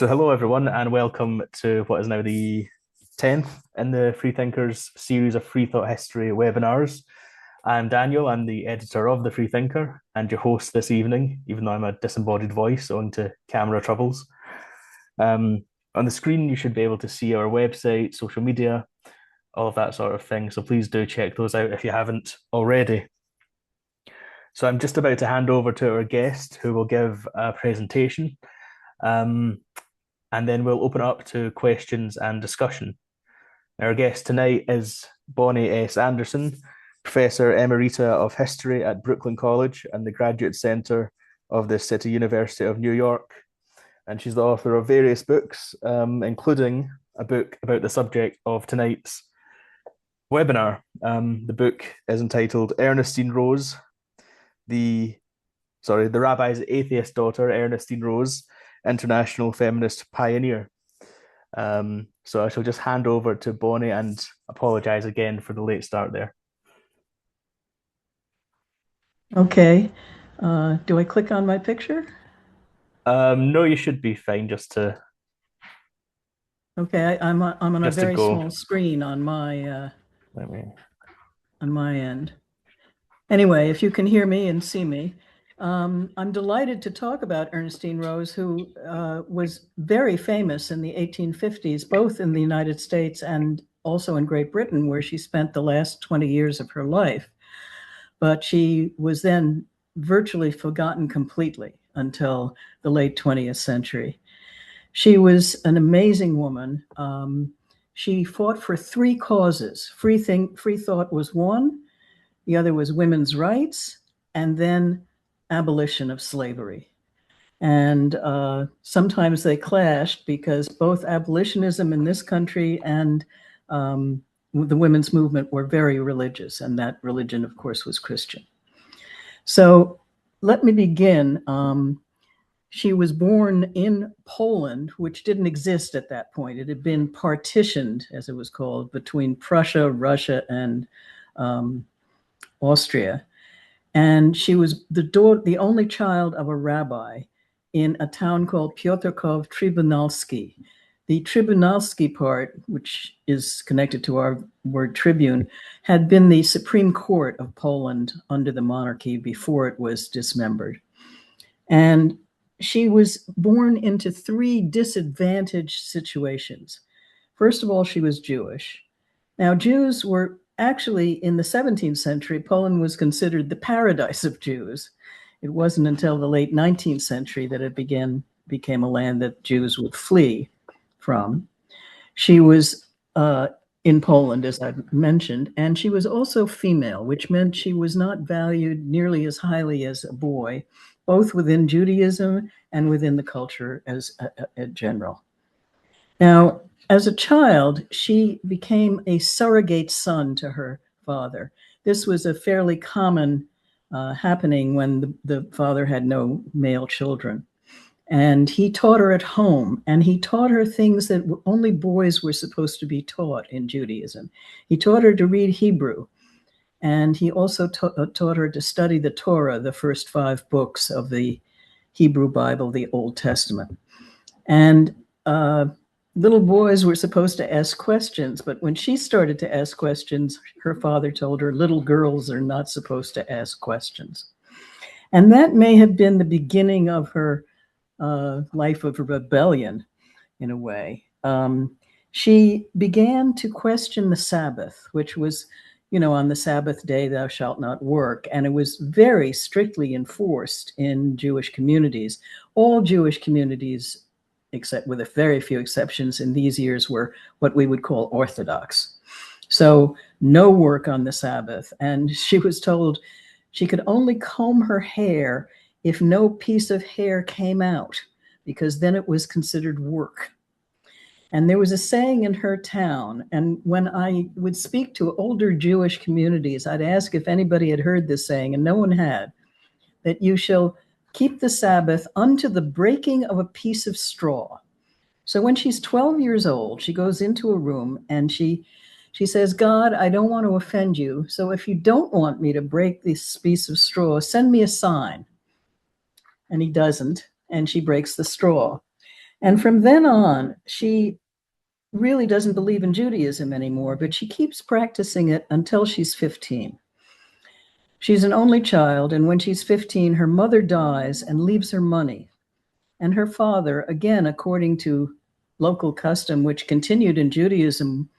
So hello everyone and welcome to what is now the 10th in the Freethinkers series of Freethought History Webinars. I'm Daniel, I'm the editor of the Freethinker and your host this evening, even though I'm a disembodied voice owing to camera troubles. On the screen you should be able to see our website, social media, all of that sort of thing, so please do check those out if you haven't already. So I'm just about to hand over to our guest who will give a presentation. And then we'll open up to questions and discussion. Our guest tonight is Bonnie S. Anderson, Professor Emerita of History at Brooklyn College and the Graduate Center of the City University of New York. And she's the author of various books, including a book about the subject of tonight's webinar. The book is entitled Ernestine Rose, the Rabbi's atheist daughter, Ernestine Rose, international feminist pioneer. So I shall just hand over to Bonnie and apologize again for the late start there. Okay. Do I click on my picture? No, you should be fine just to... Okay, I'm on a very go. small screen on my end. Anyway, if you can hear me and see me, I'm delighted to talk about Ernestine Rose, who was very famous in the 1850s, both in the United States and also in Great Britain, where she spent the last 20 years of her life. But she was then virtually forgotten completely until the late 20th century. She was an amazing woman. She fought for three causes. Free thought was one, the other was women's rights, and then abolition of slavery. And sometimes they clashed because both abolitionism in this country and the women's movement were very religious, and that religion, of course, was Christian. So let me begin. She was born in Poland, which didn't exist at that point. It had been partitioned, as it was called, between Prussia, Russia, and Austria. And she was the only child of a rabbi in a town called Piotrków Trybunalski. The Trybunalski part, which is connected to our word tribune, had been the Supreme Court of Poland under the monarchy before it was dismembered. And she was born into three disadvantaged situations. First of all, she was Jewish. Now, Jews were actually, in the 17th century, Poland was considered the paradise of Jews. It wasn't until the late 19th century that it became a land that Jews would flee from. She was in Poland, as I mentioned, and she was also female, which meant she was not valued nearly as highly as a boy, both within Judaism and within the culture as a general. Now, as a child, she became a surrogate son to her father. This was a fairly common happening when the father had no male children. And he taught her at home, and he taught her things that only boys were supposed to be taught in Judaism. He taught her to read Hebrew, and he also taught her to study the Torah, the first 5 books of the Hebrew Bible, the Old Testament. And little boys were supposed to ask questions, but when she started to ask questions, her father told her little girls are not supposed to ask questions. And that may have been the beginning of her life of rebellion, in a way. She began to question the Sabbath, which was, on the Sabbath day, thou shalt not work. And it was very strictly enforced in Jewish communities. All Jewish communities, except with a very few exceptions in these years, were what we would call Orthodox. So no work on the Sabbath. And she was told she could only comb her hair if no piece of hair came out, because then it was considered work. And there was a saying in her town, and when I would speak to older Jewish communities, I'd ask if anybody had heard this saying, and no one had, that you shall keep the Sabbath unto the breaking of a piece of straw. So when she's 12 years old, she goes into a room and she says, God, I don't want to offend you. So if you don't want me to break this piece of straw, send me a sign. And he doesn't, and she breaks the straw. And from then on, she really doesn't believe in Judaism anymore, but she keeps practicing it until she's 15. She's an only child, and when she's 15, her mother dies and leaves her money. And her father, again, according to local custom, which continued in Judaism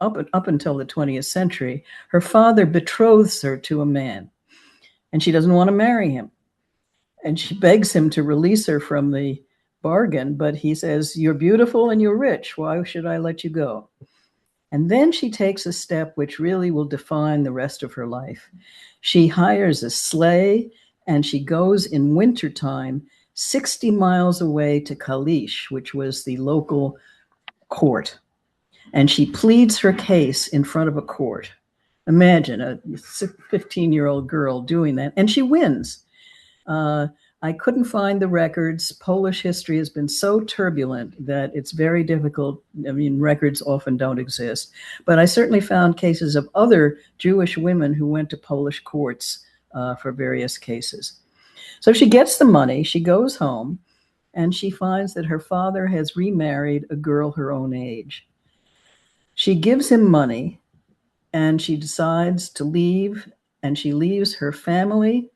up until the 20th century, her father betroths her to a man, and she doesn't want to marry him. And she begs him to release her from the bargain, but he says, "You're beautiful and you're rich. Why should I let you go?" And then she takes a step which really will define the rest of her life. She hires a sleigh and she goes in wintertime 60 miles away to Kalish, which was the local court. And she pleads her case in front of a court. Imagine a 15-year-old girl doing that. And she wins. I couldn't find the records. Polish history has been so turbulent that it's very difficult. I mean, records often don't exist. But I certainly found cases of other Jewish women who went to Polish courts for various cases. So she gets the money, she goes home, and she finds that her father has remarried a girl her own age. She gives him money, and she decides to leave, and she leaves her family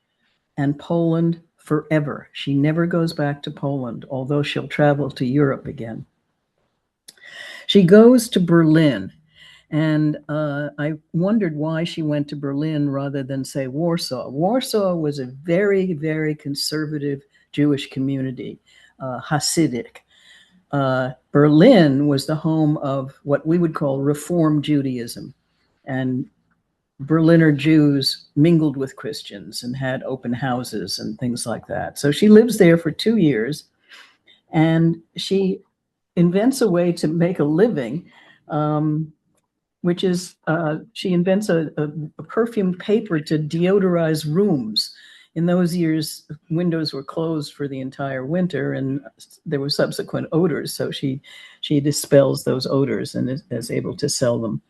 and Poland forever. She never goes back to Poland, although she'll travel to Europe again. She goes to Berlin, and I wondered why she went to Berlin rather than, say, Warsaw. Warsaw was a very, very conservative Jewish community, Hasidic. Berlin was the home of what we would call Reform Judaism, and Berliner Jews mingled with Christians and had open houses and things like that. So she lives there for 2 years, and she invents a way to make a living, which is she invents a perfume paper to deodorize rooms. In those years, windows were closed for the entire winter, and there were subsequent odors. So she dispels those odors and is able to sell them.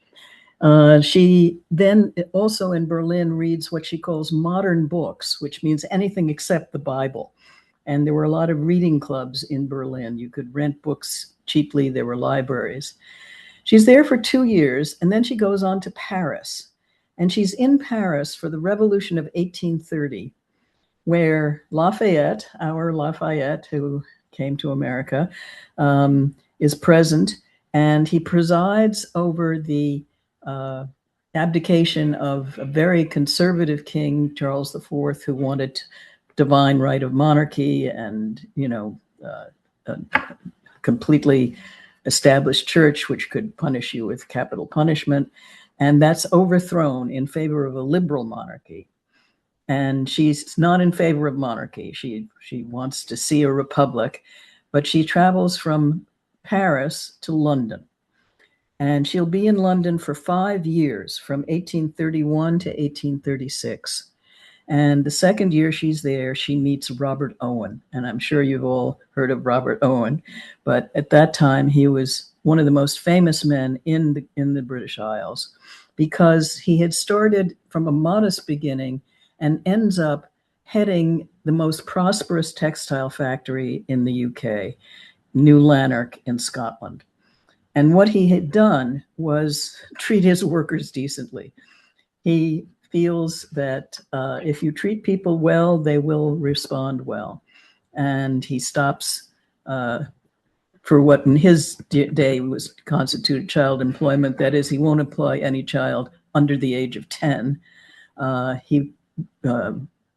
She then also in Berlin reads what she calls modern books, which means anything except the Bible. And there were a lot of reading clubs in Berlin. You could rent books cheaply. There were libraries. She's there for 2 years, and then she goes on to Paris. And she's in Paris for the Revolution of 1830, where Lafayette, our Lafayette, who came to America, is present, and he presides over the abdication of a very conservative king, Charles IV, who wanted divine right of monarchy and, a completely established church which could punish you with capital punishment. And that's overthrown in favor of a liberal monarchy. And she's not in favor of monarchy. She wants to see a republic, but she travels from Paris to London. And she'll be in London for 5 years, from 1831 to 1836. And the second year she's there, she meets Robert Owen. And I'm sure you've all heard of Robert Owen, but at that time he was one of the most famous men in the British Isles, because he had started from a modest beginning and ends up heading the most prosperous textile factory in the UK, New Lanark in Scotland. And what he had done was treat his workers decently. He feels that if you treat people well, they will respond well. And he stops for what in his day was constituted child employment. That is, he won't employ any child under the age of 10. He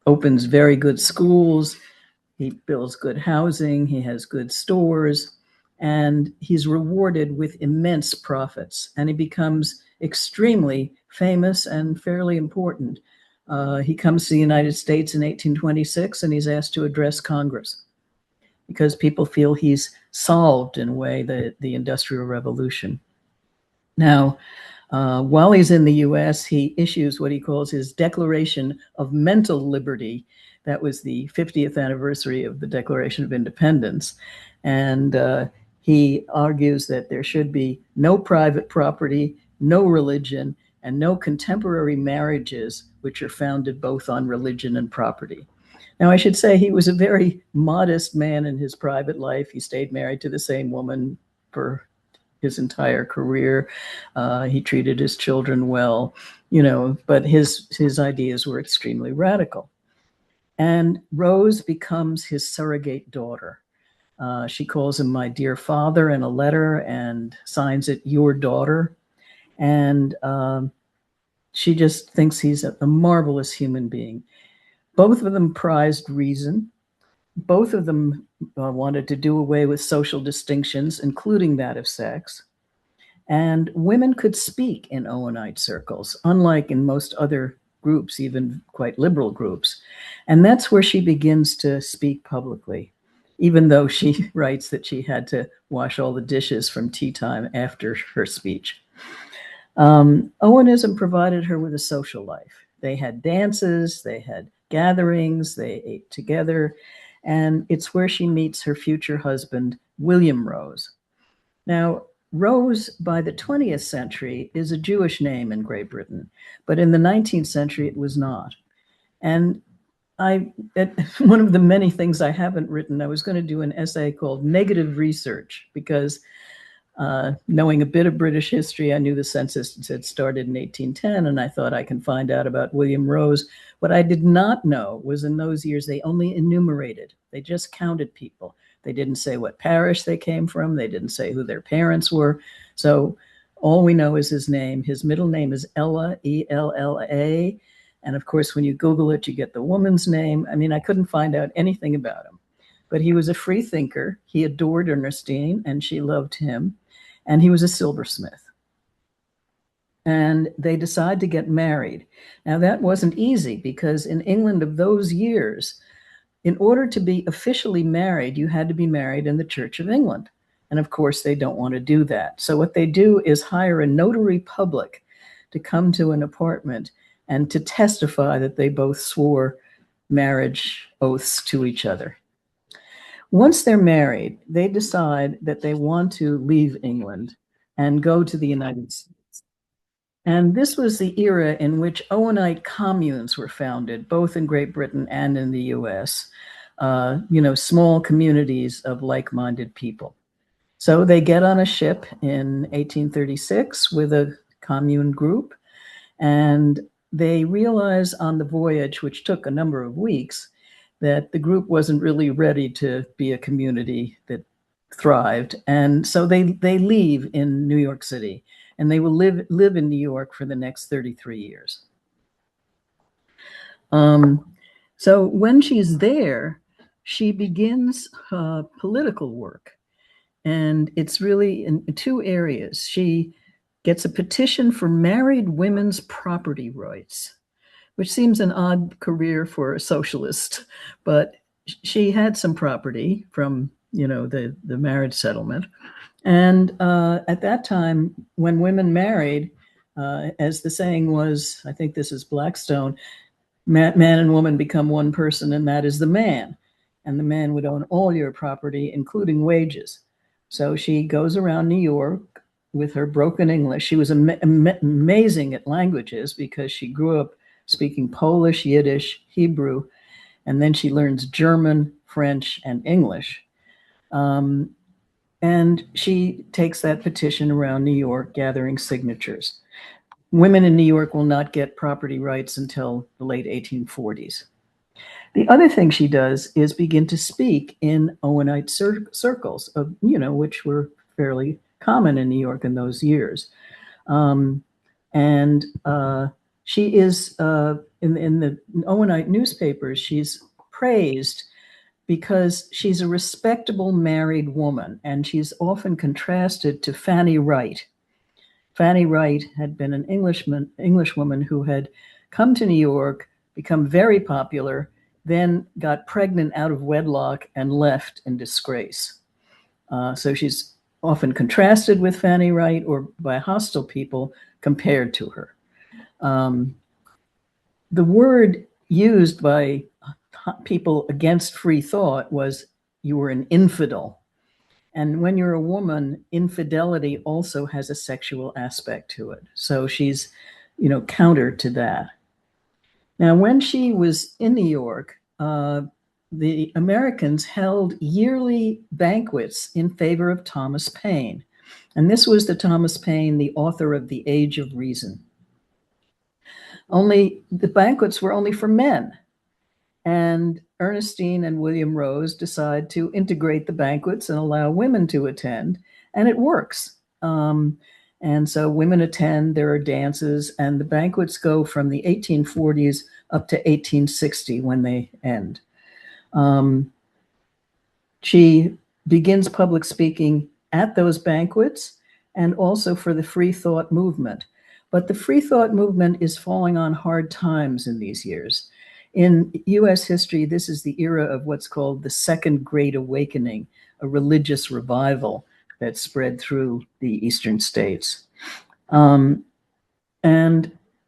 opens very good schools. He builds good housing. He has good stores. And he's rewarded with immense profits, and he becomes extremely famous and fairly important. He comes to the United States in 1826, and he's asked to address Congress because people feel he's solved, in a way, the Industrial Revolution. Now, while he's in the US, he issues what he calls his Declaration of Mental Liberty. That was the 50th anniversary of the Declaration of Independence. And he argues that there should be no private property, no religion, and no contemporary marriages which are founded both on religion and property. Now, I should say he was a very modest man in his private life. He stayed married to the same woman for his entire career. He treated his children well, but his ideas were extremely radical. And Rose becomes his surrogate daughter. She calls him my dear father in a letter and signs it your daughter. And she just thinks he's a marvelous human being. Both of them prized reason. Both of them wanted to do away with social distinctions, including that of sex. And women could speak in Owenite circles, unlike in most other groups, even quite liberal groups. And that's where she begins to speak publicly, even though she writes that she had to wash all the dishes from tea time after her speech. Owenism provided her with a social life. They had dances, they had gatherings, they ate together, and it's where she meets her future husband, William Rose. Now, Rose, by the 20th century, is a Jewish name in Great Britain, but in the 19th century, it was not. And one of the many things I haven't written, I was going to do an essay called Negative Research, because knowing a bit of British history, I knew the census had started in 1810, and I thought I can find out about William Rose. What I did not know was in those years, they only enumerated. They just counted people. They didn't say what parish they came from. They didn't say who their parents were. So all we know is his name. His middle name is Ella, E-L-L-A. And of course, when you Google it, you get the woman's name. I mean, I couldn't find out anything about him. But he was a free thinker. He adored Ernestine, and she loved him. And he was a silversmith. And they decide to get married. Now, that wasn't easy, because in England of those years, in order to be officially married, you had to be married in the Church of England. And of course, they don't want to do that. So what they do is hire a notary public to come to an apartment and to testify that they both swore marriage oaths to each other. Once they're married, they decide that they want to leave England and go to the United States. And this was the era in which Owenite communes were founded, both in Great Britain and in the US, small communities of like-minded people. So they get on a ship in 1836 with a commune group, and they realize on the voyage, which took a number of weeks, that the group wasn't really ready to be a community that thrived. And so they leave in New York City, and they will live in New York for the next 33 years. So when she's there, she begins political work. And it's really in two areas. She gets a petition for married women's property rights, which seems an odd career for a socialist, but she had some property from, the marriage settlement. And at that time, when women married, as the saying was, I think this is Blackstone, man and woman become one person, and that is the man. And the man would own all your property, including wages. So she goes around New York with her broken English. She was amazing at languages, because she grew up speaking Polish, Yiddish, Hebrew, and then she learns German, French, and English. And she takes that petition around New York, gathering signatures. Women in New York will not get property rights until the late 1840s. The other thing she does is begin to speak in Owenite circles, which were fairly common in New York in those years. She is, in the Owenite newspapers, she's praised because she's a respectable married woman, and she's often contrasted to Fanny Wright. Fanny Wright had been an Englishwoman who had come to New York, become very popular, then got pregnant out of wedlock and left in disgrace. So she's often contrasted with Fanny Wright, or by hostile people compared to her. The word used by people against free thought was, you were an infidel. And when you're a woman, infidelity also has a sexual aspect to it. So she's, counter to that. Now, when she was in New York, the Americans held yearly banquets in favor of Thomas Paine. And this was the Thomas Paine, the author of The Age of Reason. Only the banquets were only for men. And Ernestine and William Rose decide to integrate the banquets and allow women to attend, and it works. And so women attend, there are dances, and the banquets go from the 1840s up to 1860 when they end. She begins public speaking at those banquets and also for the Freethought movement. But the Freethought movement is falling on hard times in these years. In US history, this is the era of what's called the Second Great Awakening, a religious revival that spread through the eastern states. And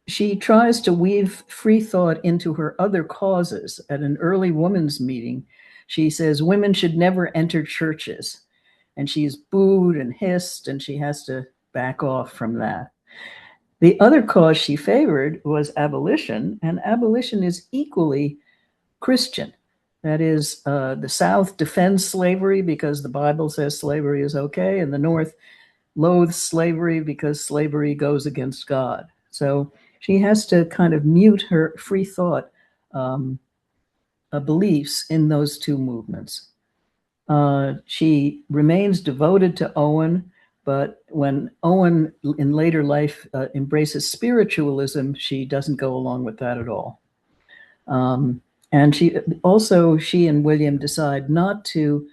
she tries to weave free thought into her other causes. At an early women's meeting, she says women should never enter churches. And she's booed and hissed, and she has to back off from that. The other cause she favored was abolition, and abolition is equally Christian. That is, the South defends slavery because the Bible says slavery is okay, and the North loathes slavery because slavery goes against God. So she has to kind of mute her free thought beliefs in those two movements. She remains devoted to Owen, but when Owen in later life embraces spiritualism, she doesn't go along with that at all. And she and William decide not to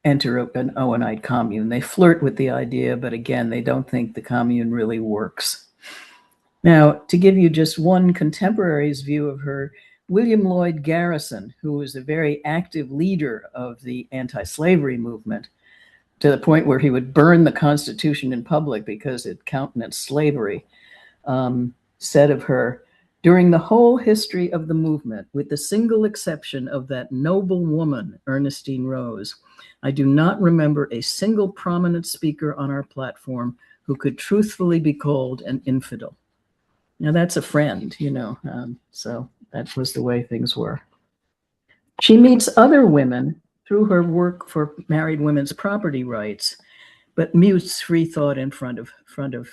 enter an Owenite commune. They flirt with the idea, but again, they don't think the commune really works. Now, to give you just one contemporary's view of her, William Lloyd Garrison, who was a very active leader of the anti-slavery movement, to the point where he would burn the Constitution in public because it countenanced slavery, said of her, "During the whole history of the movement, with the single exception of that noble woman, Ernestine Rose, I do not remember a single prominent speaker on our platform who could truthfully be called an infidel." Now that's a friend, so that was the way things were. She meets other women through her work for married women's property rights, but mutes free thought in front of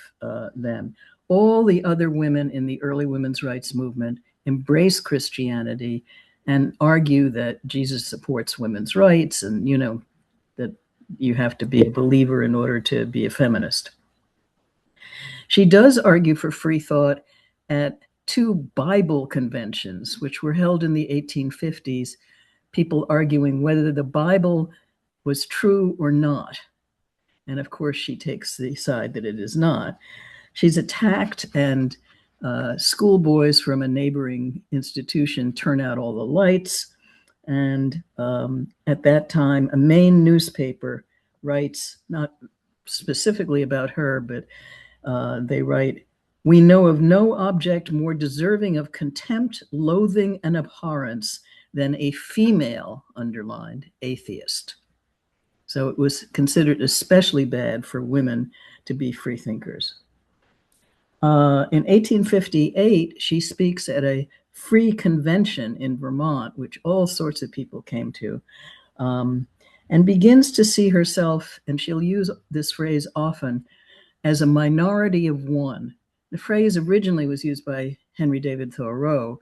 them. All the other women in the early women's rights movement embrace Christianity and argue that Jesus supports women's rights and, that you have to be a believer in order to be a feminist. She does argue for free thought at two Bible conventions, which were held in the 1850s, people arguing whether the Bible was true or not. And of course, she takes the side that it is not. She's attacked, and schoolboys from a neighboring institution turn out all the lights. And at that time, a Maine newspaper writes, not specifically about her, but they write, "We know of no object more deserving of contempt, loathing, and abhorrence than a female," underlined, atheist. So it was considered especially bad for women to be freethinkers. In 1858, she speaks at a free convention in Vermont, which all sorts of people came to, and begins to see herself, and she'll use this phrase often, as a minority of one. The phrase originally was used by Henry David Thoreau,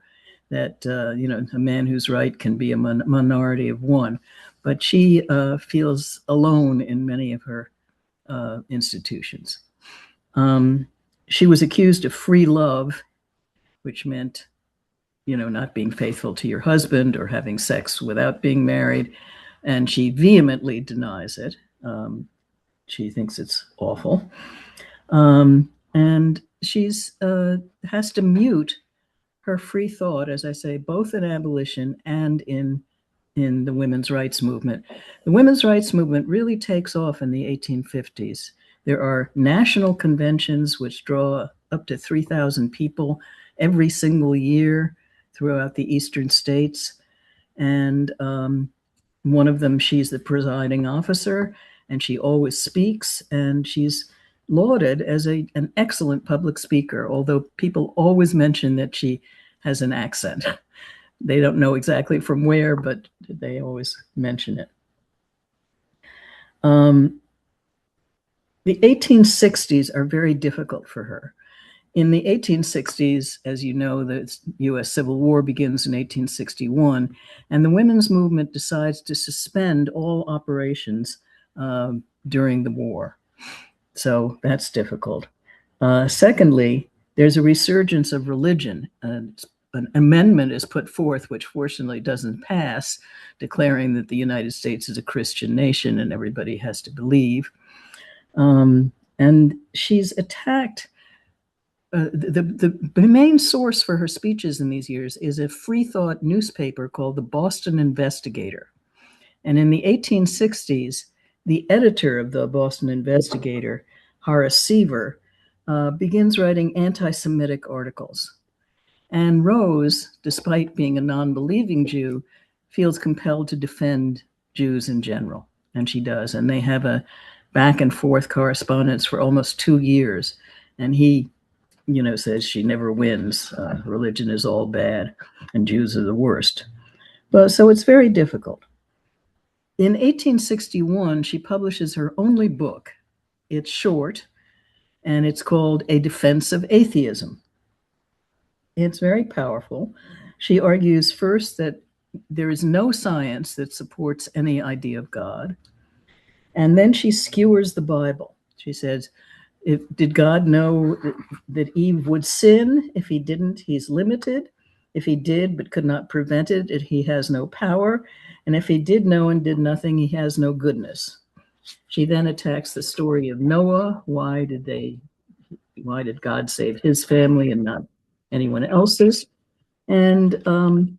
that, a man who's right can be a minority of one. But she feels alone in many of her institutions. She was accused of free love, which meant, not being faithful to your husband or having sex without being married. And she vehemently denies it. She thinks it's awful. And she's has to mute her free thought, as I say, both in abolition and in the women's rights movement. The women's rights movement really takes off in the 1850s. There are national conventions which draw up to 3,000 people every single year throughout the eastern states. And one of them, she's the presiding officer, and she always speaks, and she's lauded as an excellent public speaker, although people always mention that she has an accent. They don't know exactly from where, but they always mention it. The 1860s are very difficult for her. In the 1860s, as you know, the U.S. Civil War begins in 1861, and the women's movement decides to suspend all operations during the war. So that's difficult. Secondly, there's a resurgence of religion. An amendment is put forth, which fortunately doesn't pass, declaring that the United States is a Christian nation and everybody has to believe. And she's attacked. The main source for her speeches in these years is a Freethought newspaper called the Boston Investigator. And in the 1860s, the editor of the Boston Investigator, Horace Seaver, begins writing anti-Semitic articles. And Rose, despite being a non-believing Jew, feels compelled to defend Jews in general. And she does. And they have a back and forth correspondence for almost 2 years. And he, says she never wins. Religion is all bad and Jews are the worst. Well, so it's very difficult. In 1861, she publishes her only book. It's short, and it's called A Defense of Atheism. It's very powerful. She argues first that there is no science that supports any idea of God. And then she skewers the Bible. She says, did God know that Eve would sin? If he didn't, he's limited. If he did but could not prevent it, he has no power. And if he did know and did nothing, he has no goodness. She then attacks the story of Noah. Why did God save his family and not anyone else's? And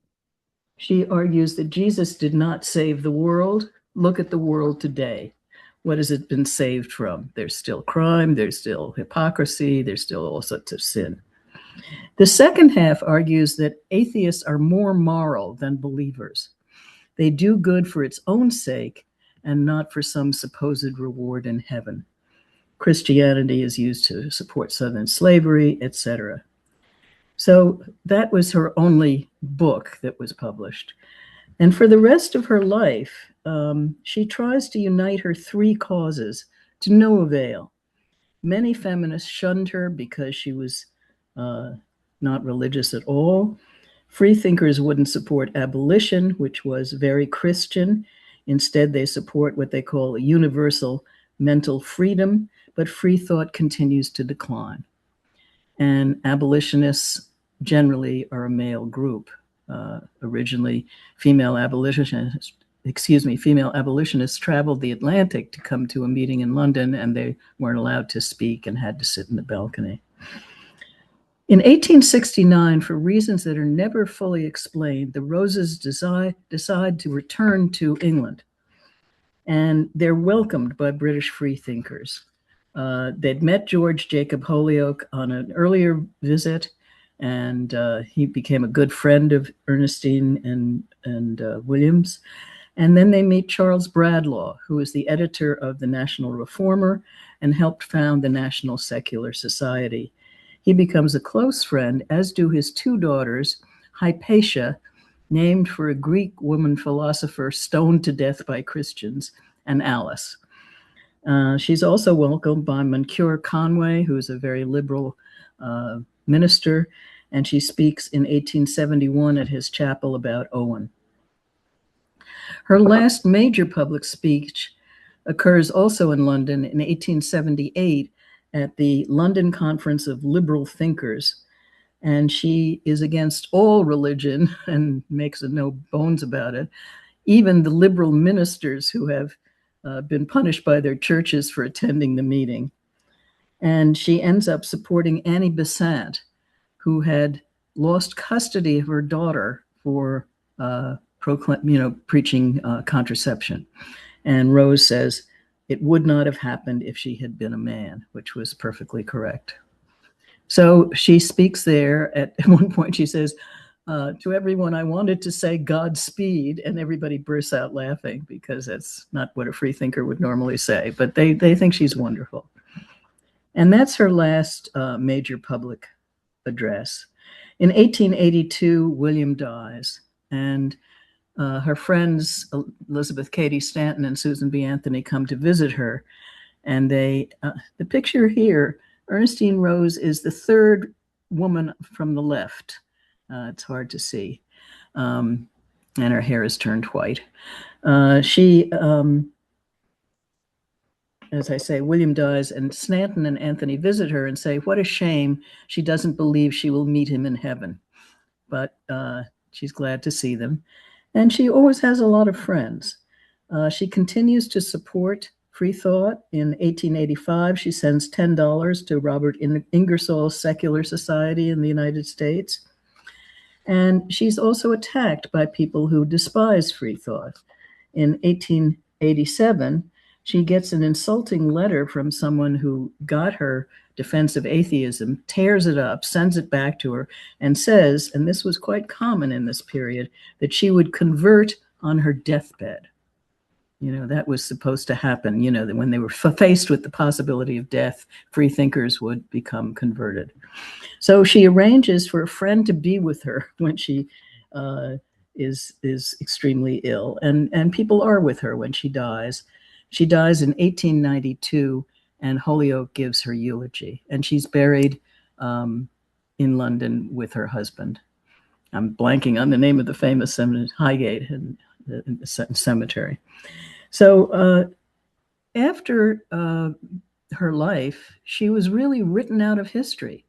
she argues that Jesus did not save the world. Look at the world today. What has it been saved from? There's still crime, there's still hypocrisy, there's still all sorts of sin. The second half argues that atheists are more moral than believers. They do good for its own sake and not for some supposed reward in heaven. Christianity is used to support Southern slavery, etc. So that was her only book that was published. And for the rest of her life, she tries to unite her 3 causes to no avail. Many feminists shunned her because she was not religious at all. Freethinkers wouldn't support abolition, which was very Christian. Instead, they support what they call a universal mental freedom, but free thought continues to decline. And abolitionists generally are a male group. Originally, female abolitionists traveled the Atlantic to come to a meeting in London, and they weren't allowed to speak and had to sit in the balcony. In 1869, for reasons that are never fully explained, the Roses decide to return to England, and they're welcomed by British freethinkers. They'd met George Jacob Holyoake on an earlier visit, and he became a good friend of Ernestine and Williams. And then they meet Charles Bradlaugh, who is the editor of the National Reformer and helped found the National Secular Society. He becomes a close friend, as do his 2 daughters, Hypatia, named for a Greek woman philosopher stoned to death by Christians, and Alice. She's also welcomed by Moncure Conway, who is a very liberal minister, and she speaks in 1871 at his chapel about Owen. Her last major public speech occurs also in London in 1878 at the London Conference of Liberal Thinkers, and she is against all religion and makes no bones about it, even the liberal ministers who have been punished by their churches for attending the meeting. And she ends up supporting Annie Besant, who had lost custody of her daughter for preaching contraception. And Rose says, it would not have happened if she had been a man, which was perfectly correct. So she speaks there. At one point, she says, to everyone, I wanted to say Godspeed, and everybody bursts out laughing because that's not what a freethinker would normally say, but they think she's wonderful. And that's her last major public address. In 1882, William dies, and her friends Elizabeth Cady Stanton and Susan B. Anthony come to visit her, and the picture here, Ernestine Rose is the third woman from the left. It's hard to see, and her hair is turned white. She as I say, William dies, and Stanton and Anthony visit her and say, what a shame she doesn't believe she will meet him in heaven. But she's glad to see them. And she always has a lot of friends. She continues to support Freethought. In 1885, she sends $10 to Robert Ingersoll's Secular Society in the United States. And she's also attacked by people who despise Freethought. In 1887, she gets an insulting letter from someone who got her Defense of Atheism, tears it up, sends it back to her, and says, and this was quite common in this period, that she would convert on her deathbed. You know, that was supposed to happen, you know, that when they were faced with the possibility of death, freethinkers would become converted. So she arranges for a friend to be with her when she is extremely ill, and people are with her when she dies. She dies in 1892, and Holyoake gives her eulogy, and she's buried in London with her husband. I'm blanking on the name of the famous cemetery, Highgate and the cemetery. So after her life, she was really written out of history.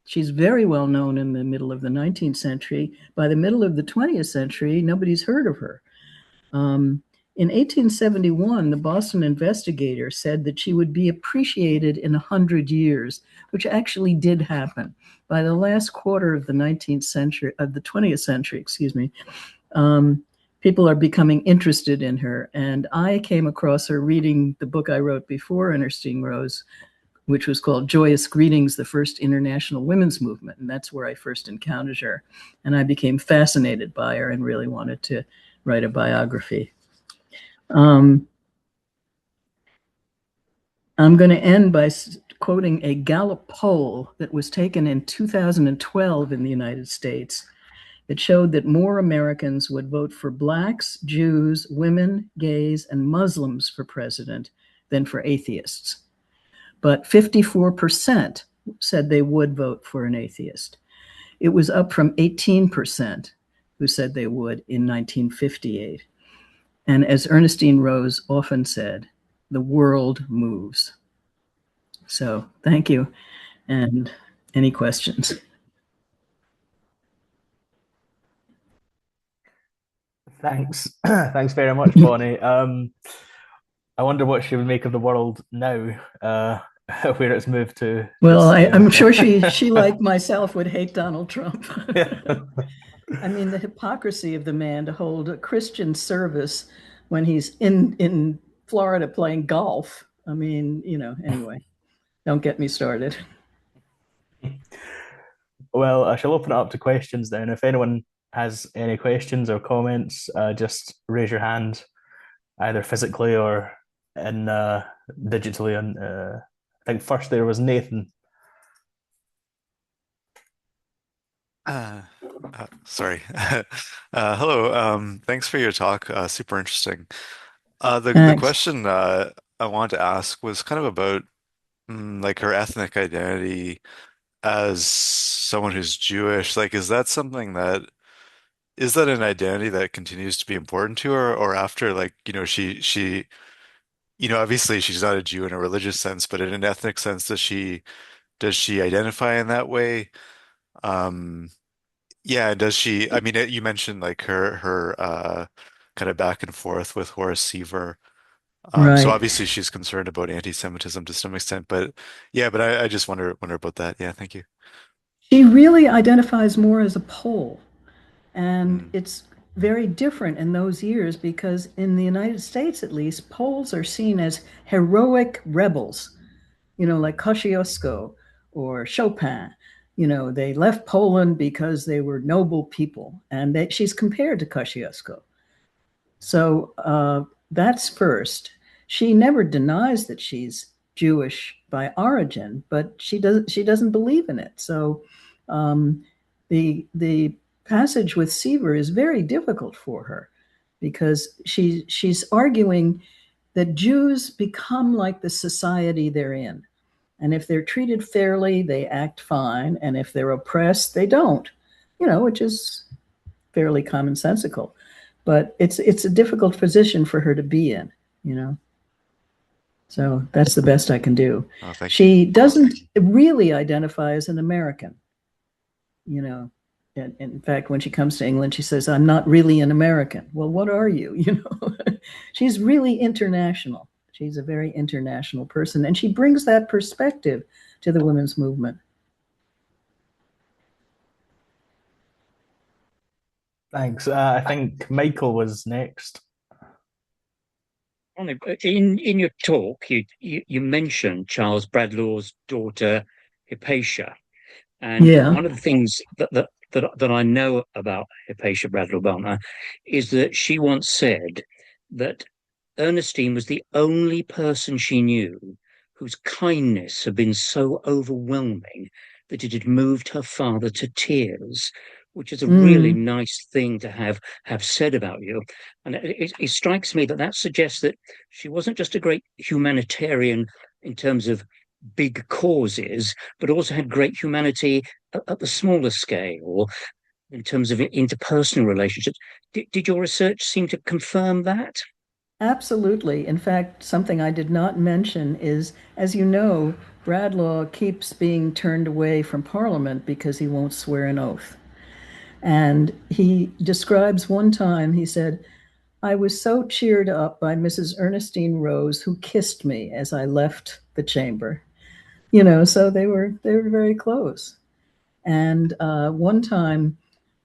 She's very well known in the middle of the 19th century. By the middle of the 20th century, nobody's heard of her. In 1871, the Boston Investigator said that she would be appreciated in 100 years, which actually did happen. By the last quarter of the 19th century, of the 20th century, excuse me, people are becoming interested in her. And I came across her reading the book I wrote before Ernestine Rose, which was called Joyous Greetings, the First International Women's Movement. And that's where I first encountered her. And I became fascinated by her and really wanted to write a biography. I'm going to end by quoting a Gallup poll that was taken in 2012 in the United States. It showed that more Americans would vote for Blacks, Jews, women, gays, and Muslims for president than for atheists. But 54% said they would vote for an atheist. It was up from 18% who said they would in 1958. And as Ernestine Rose often said, the world moves. So thank you. And any questions? Thanks. Thanks very much, Bonnie. I wonder what she would make of the world now, where it's moved to. Well, I'm sure she, like myself, would hate Donald Trump. Yeah. I mean, the hypocrisy of the man to hold a Christian service when he's in Florida playing golf. I mean, you know, anyway, don't get me started. Well, I shall open it up to questions then. If anyone has any questions or comments, just raise your hand, either physically or in digitally. And I think first there was Nathan. Sorry. Hello. Thanks for your talk. Super interesting. The question I wanted to ask was kind of about like her ethnic identity as someone who's Jewish. Like, is that something that is that an identity that continues to be important to her, or after like, obviously she's not a Jew in a religious sense, but in an ethnic sense, does she identify in that way? Um, Yeah, does she? I mean, you mentioned like her kind of back and forth with Horace Seaver. So Right. obviously she's concerned about anti-Semitism to some extent, but yeah, but I just wonder about that. Yeah, thank you. She really identifies more as a Pole. And Mm, it's very different in those years because in the United States, at least, Poles are seen as heroic rebels, you know, like Kosciuszko or Chopin. You know, they left Poland because they were noble people, and she's compared to Kosciuszko. So that's first. She never denies that she's Jewish by origin, but she doesn't believe in it. So the passage with Seaver is very difficult for her, because she's arguing that Jews become like the society they're in. And if they're treated fairly, they act fine. And if they're oppressed, they don't, which is fairly commonsensical. But it's a difficult position for her to be in. So that's the best I can do. Oh, thank she you. doesn't really identify as an American. And in fact, when she comes to England, she says, "I'm not really an American." Well, what are you? She's really international. She's a very international person, and she brings that perspective to the women's movement. Thanks. I think Michael was next. In your talk, you mentioned Charles Bradlaugh's daughter Hypatia, and one of the things that I know about Hypatia Bradlaugh is that she once said that Ernestine was the only person she knew whose kindness had been so overwhelming that it had moved her father to tears, which is a really nice thing to have said about you. And it strikes me that suggests that she wasn't just a great humanitarian in terms of big causes, but also had great humanity at the smaller scale in terms of interpersonal relationships. Did your research seem to confirm that? Absolutely. In fact, something I did not mention is, as you know, Bradlaugh keeps being turned away from Parliament because he won't swear an oath. And he describes one time, he said, "I was so cheered up by Mrs. Ernestine Rose, who kissed me as I left the chamber." So they were very close. And one time,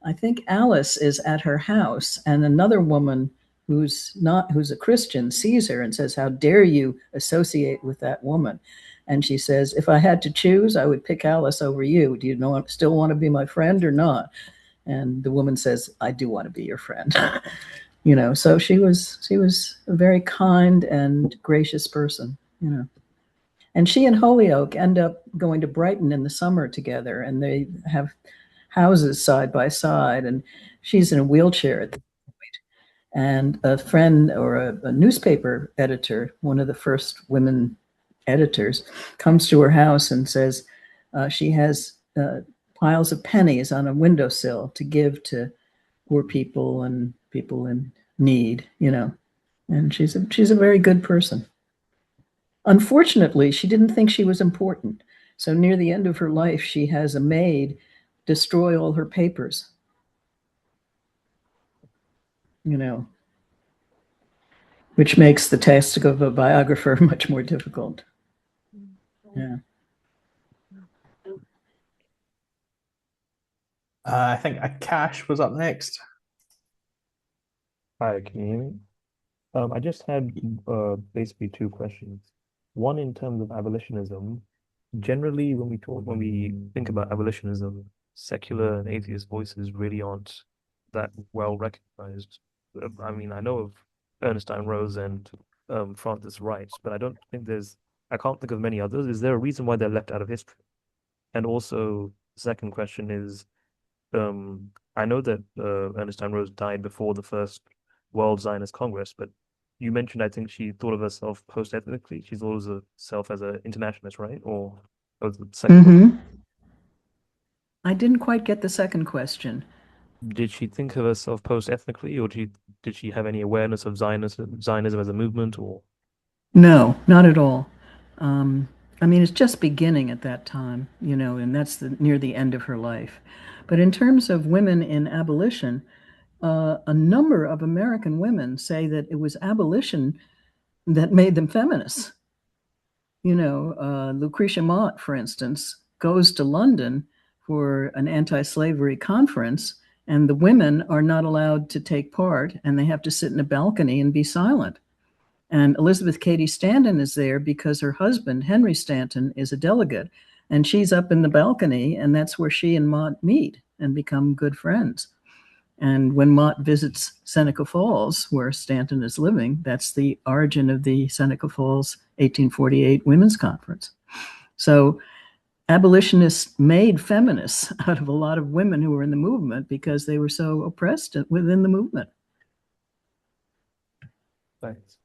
I think Alice is at her house, and another woman who's a Christian sees her and says, "How dare you associate with that woman?" And she says, "If I had to choose, I would pick Alice over you. Do you still want to be my friend or not?" And the woman says, "I do want to be your friend." So she was a very kind and gracious person. And she and Holyoake end up going to Brighton in the summer together, and they have houses side by side, and she's in a wheelchair at the point. And a friend or a newspaper editor, one of the first women editors, comes to her house and says she has piles of pennies on a windowsill to give to poor people and people in need, and she's a very good person. Unfortunately, she didn't think she was important. So near the end of her life, she has a maid destroy all her papers, which makes the task of a biographer much more difficult. Yeah. I think Akash was up next. Hi, can you hear me? I just had basically two questions. One, in terms of abolitionism, generally when we think about abolitionism, secular and atheist voices really aren't that well recognized. I mean, I know of Ernestine Rose and Frances Wright, but I can't think of many others. Is there a reason why they're left out of history? And also, the second question is, I know that Ernestine Rose died before the first World Zionist Congress, but you mentioned, I think she thought of herself post-ethnically. She thought of herself as an internationalist, right? Or the second question? I didn't quite get the second question. Did she think of herself post-ethnically, or did she have any awareness of Zionism as a movement, or? No, not at all. I mean, it's just beginning at that time, and that's near the end of her life. But in terms of women in abolition, a number of American women say that it was abolition that made them feminists. Lucretia Mott, for instance, goes to London for an anti-slavery conference, and the women are not allowed to take part, and they have to sit in a balcony and be silent. And Elizabeth Cady Stanton is there because her husband, Henry Stanton, is a delegate, and she's up in the balcony, and that's where she and Mott meet and become good friends. And when Mott visits Seneca Falls, where Stanton is living, that's the origin of the Seneca Falls 1848 Women's Conference. So abolitionists made feminists out of a lot of women who were in the movement because they were so oppressed within the movement. Thanks.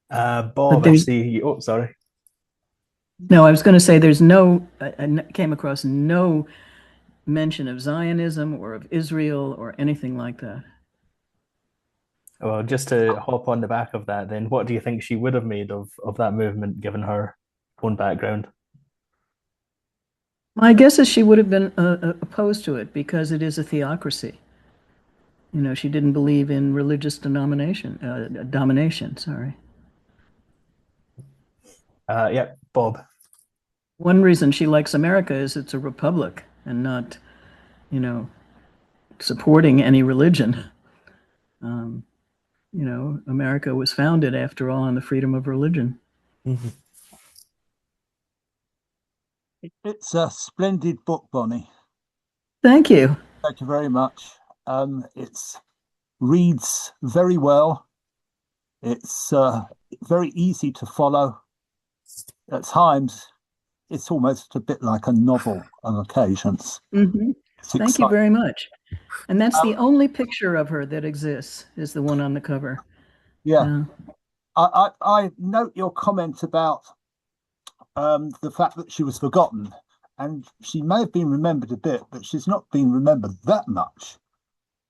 Bob, I see. Oh, sorry. No, I was going to say there's I came across no mention of Zionism or of Israel or anything like that. Well, just to hop on the back of that, then, what do you think she would have made of that movement, given her own background? My guess is she would have been opposed to it because it is a theocracy. You know, she didn't believe in religious domination. Sorry. Yeah, Bob. One reason she likes America is it's a republic and not, you know, supporting any religion. You know, America was founded, after all, on the freedom of religion. Mm-hmm. It's a splendid book, Bonnie. Thank you. Thank you very much. It reads very well. It's very easy to follow. At times, it's almost a bit like a novel on occasions. Mm-hmm. Thank you very much. And that's the only picture of her that exists, is the one on the cover. Yeah. I note your comment about the fact that she was forgotten, and she may have been remembered a bit, but she's not been remembered that much.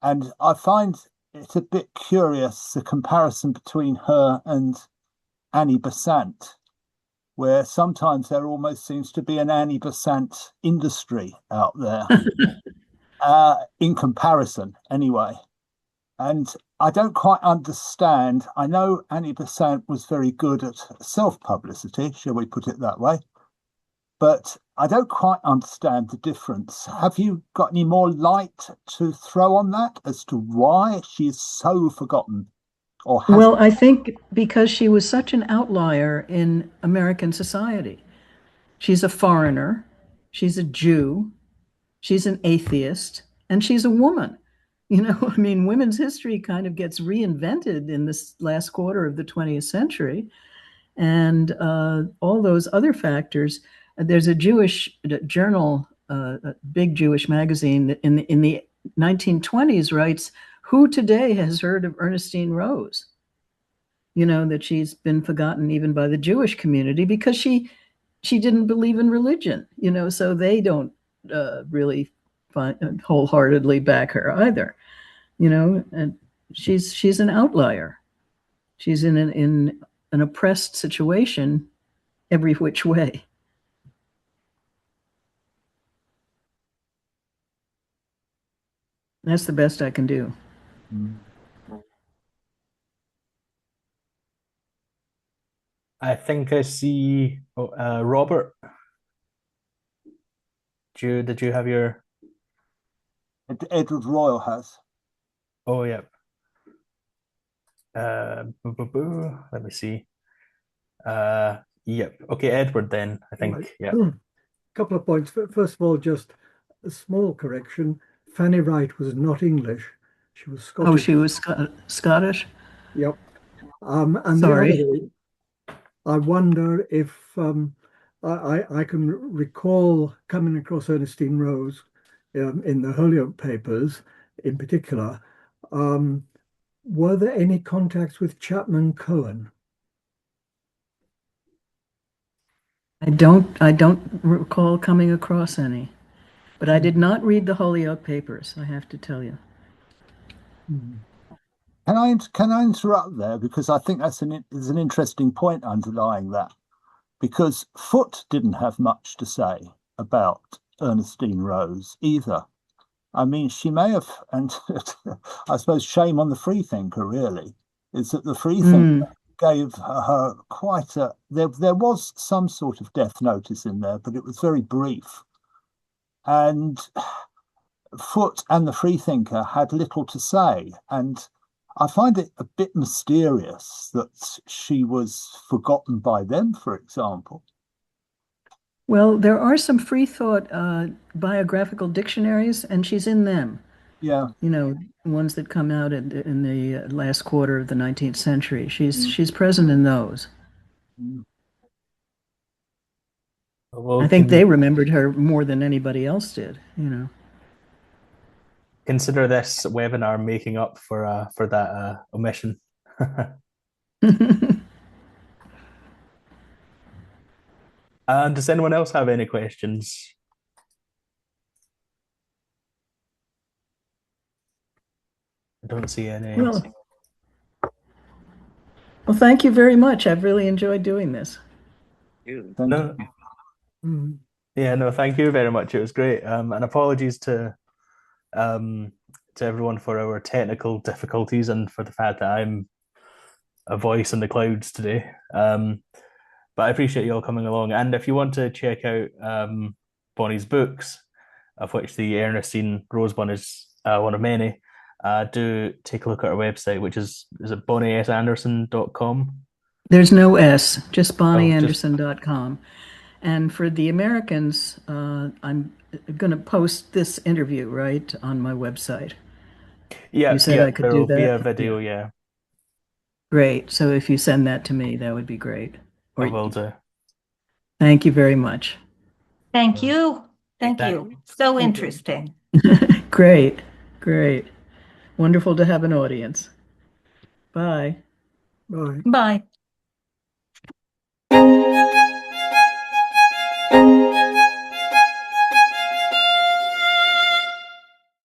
And I find it a bit curious, the comparison between her and Annie Besant, where sometimes there almost seems to be an Annie Besant industry out there, in comparison anyway. And I don't quite understand. I know Annie Besant was very good at self-publicity, shall we put it that way? But I don't quite understand the difference. Have you got any more light to throw on that as to why she is so forgotten? Well, I think because she was such an outlier in American society. She's a foreigner, she's a Jew, she's an atheist, and she's a woman. You know, I mean, women's history kind of gets reinvented in this last quarter of the 20th century. And all those other factors. There's a Jewish journal, a big Jewish magazine that in the 1920s writes, "Who today has heard of Ernestine Rose?" You know, that she's been forgotten even by the Jewish community because she didn't believe in religion, you know, so they don't really wholeheartedly back her either, you know, and she's an outlier. She's in an oppressed situation every which way. That's the best I can do. I think I see Robert. Did you have your... Edward Royal has. Oh, yeah. Let me see. Yep. Okay, Edward then, I think. Right. Yeah. Couple of points. First of all, just a small correction. Fanny Wright was not English. She was Scottish. Oh, she was Scottish? Yep. And sorry. The other way, I wonder if I can recall coming across Ernestine Rose in the Holyoke papers in particular. Were there any contacts with Chapman Cohen? I don't recall coming across any, but I did not read the Holyoke papers, I have to tell you. Can I interrupt there, because I think there's an interesting point underlying that, because Foote didn't have much to say about Ernestine Rose either. I mean, she may have, and I suppose shame on the Freethinker really, is that the Freethinker gave her quite a, there was some sort of death notice in there, but it was very brief. And Foote and the Freethinker had little to say. And I find it a bit mysterious that she was forgotten by them, for example. Well, there are some Freethought biographical dictionaries, and she's in them. Yeah. You know, ones that come out in the last quarter of the 19th century. She's present in those. Well, I think they remembered her more than anybody else did, Consider this webinar making up for that omission. Does anyone else have any questions? I don't see any. Well, thank you very much. I've really enjoyed doing this. No. Yeah, no, thank you very much. It was great. And apologies to everyone for our technical difficulties and for the fact that I'm a voice in the clouds today. But I appreciate you all coming along. And if you want to check out Bonnie's books, of which the Ernestine Rose one is one of many, do take a look at our website, which is it bonniesanderson.com? There's no S, just bonnieanderson.com. And for the Americans, I'm going to post this interview, right, on my website. Yeah, you said I could do that. There will be a video, yeah. Great. So if you send that to me, that would be great. I will do. Thank you very much. Thank you. Thank you. So interesting. Great. Great. Wonderful to have an audience. Bye. Bye. Bye.